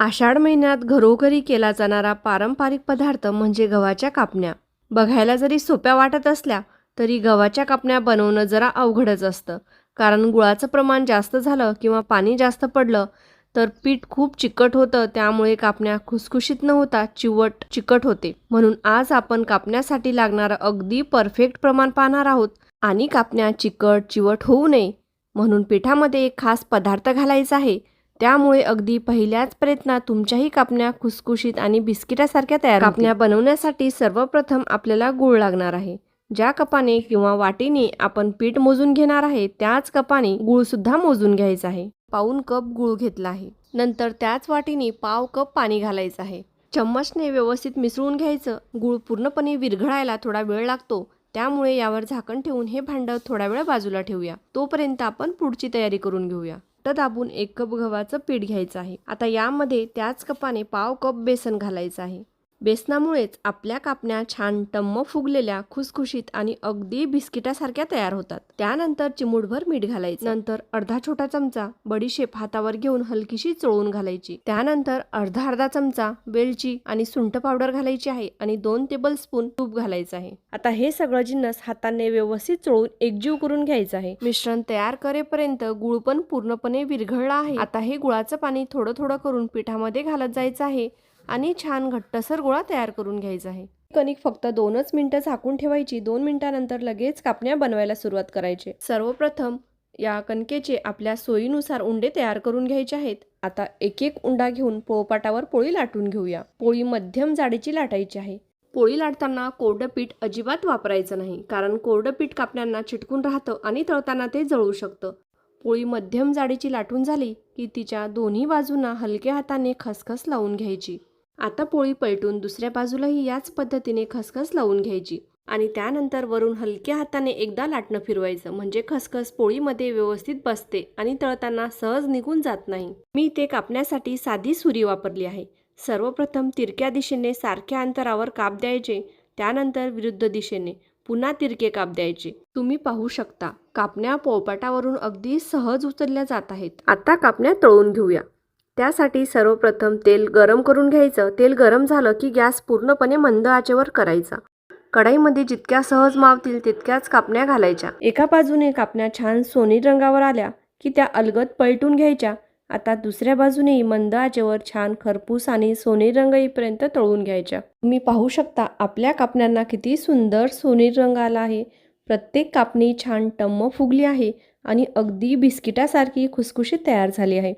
आषाढ महिन्यात घरोघरी केला जाणारा पारंपरिक पदार्थ म्हणजे गव्हाच्या कापण्या. बघायला जरी सोप्या वाटत असल्या तरी गव्हाच्या कापण्या बनवणं जरा अवघडच असतं. कारण गुळाचं प्रमाण जास्त झालं किंवा पाणी जास्त पडलं तर पीठ खूप चिकट होतं. त्यामुळे कापण्या खुसखुशीत न होता चिकट होते. म्हणून आज आपण कापण्यासाठी लागणारं अगदी परफेक्ट प्रमाण पाहणार आहोत. आणि कापण्या चिवट होऊ नये म्हणून पिठामध्ये एक खास पदार्थ घालायचा आहे. त्यामुळे अगदी पहिल्याच प्रयत्नात तुमच्याही कापण्या खुसखुशीत आणि बिस्किटासारख्या तयार होतील. कापण्या बनवण्यासाठी सर्वप्रथम आपल्याला गूळ लागणार आहे. ज्या कपाने किंवा वाटीने आपण पीठ मोजून घेणार आहे त्याच कपाने गूळ सुद्धा मोजून घ्यायचा आहे. पाऊण कप गूळ घेतला आहे. नंतर त्याच वाटीने पाव कप पाणी घालायचं आहे. चम्मचने व्यवस्थित मिसळून घ्यायचं. गूळ पूर्णपणे विरघळायला थोडा वेळ लागतो. त्यामुळे यावर झाकण ठेवून हे भांडं थोडा वेळ बाजूला ठेवूया. तोपर्यंत आपण पुढची तयारी करून घेऊया. दाबून 1 कप गव्हाचं पीठ घ्यायचं आहे. आता यामध्ये त्याच कपाने पाव कप बेसन घालायचं आहे. बेसनामुळेच आपल्या कापण्या छान टम्म फुगलेल्या, खुसखुशीत आणि अगदी बिस्किटासारख्या तयार होतात. त्यानंतर चिमूटभर मीठ घालायचं. नंतर अर्धा छोटा चमचा बडीशेप हातावर घेऊन हलकीशी चोळून घालायची. त्यानंतर अर्धा चमचा वेलची आणि सुंठ पावडर घालायची आहे आणि 2 टेबलस्पून तूप घालायचं आहे. आता हे सगळं जिन्नस हाताने व्यवस्थित चोळून एकजीव करून घ्यायचं आहे. मिश्रण तयार करेपर्यंत गूळ पण पूर्णपणे विरघळला आहे. आता हे गुळाचं पाणी थोडं थोडं करून पिठामध्ये घालत जायचं आहे आणि छान घट्टसर गोळा तयार करून घ्यायचा आहे. कणिक फक्त 2च मिनिटं झाकून ठेवायची. 2 मिनिटांनंतर लगेच कापण्या बनवायला सुरुवात करायची. सर्वप्रथम या कणकेचे आपल्या सोयीनुसार उंडे तयार करून घ्यायचे आहेत. आता एक एक उंडा घेऊन पोळपाटावर पोळी लाटून घेऊया. पोळी मध्यम जाडीची लाटायची आहे. पोळी लाटताना कोरडं पीठ अजिबात वापरायचं नाही, कारण कोरडं पीठ कापण्यांना चिटकून राहतं आणि तळताना ते जळू शकतं. पोळी मध्यम जाडीची लाटून झाली की तिच्या दोन्ही बाजूंना हलक्या हाताने खसखस लावून घ्यायची. आता पोळी पलटून दुसऱ्या बाजूलाही याच पद्धतीने खसखस लावून घ्यायची आणि त्यानंतर वरून हलक्या हाताने एकदा लाटणं फिरवायचं, म्हणजे खसखस पोळीमध्ये व्यवस्थित बसते आणि तळताना सहज निघून जात नाही. मी ते कापण्यासाठी साधी सुरी वापरली आहे. सर्वप्रथम तिरक्या दिशेने सारख्या अंतरावर काप द्यायचे. त्यानंतर विरुद्ध दिशेने पुन्हा तिरके काप द्यायचे. तुम्ही पाहू शकता कापण्या पोळपाटावरून अगदी सहज उचलल्या जात आहेत. आता कापण्या तळून घेऊया. त्यासाठी सर्वप्रथम तेल गरम करून घ्यायचं. तेल गरम झालं की गॅस पूर्णपणे मंद आचेवर करायचा. कढईमध्ये जितक्या सहज मावतील तितक्याच कापण्या घालायच्या. एका बाजूने कापण्या छान सोनेरी रंगावर आल्या की त्या अलगद पलटून घ्यायच्या. आता दुसऱ्या बाजूनेही मंद आचेवर छान खरपूस आणि सोनेरी रंग येईपर्यंत तळून घ्यायच्या. तुम्ही पाहू शकता आपल्या कापण्यांना किती सुंदर सोनेरी रंग आला आहे. प्रत्येक कापणी छान टम्म फुगली आहे आणि अगदी बिस्किटासारखी खुसखुशीत तयार झाली आहे.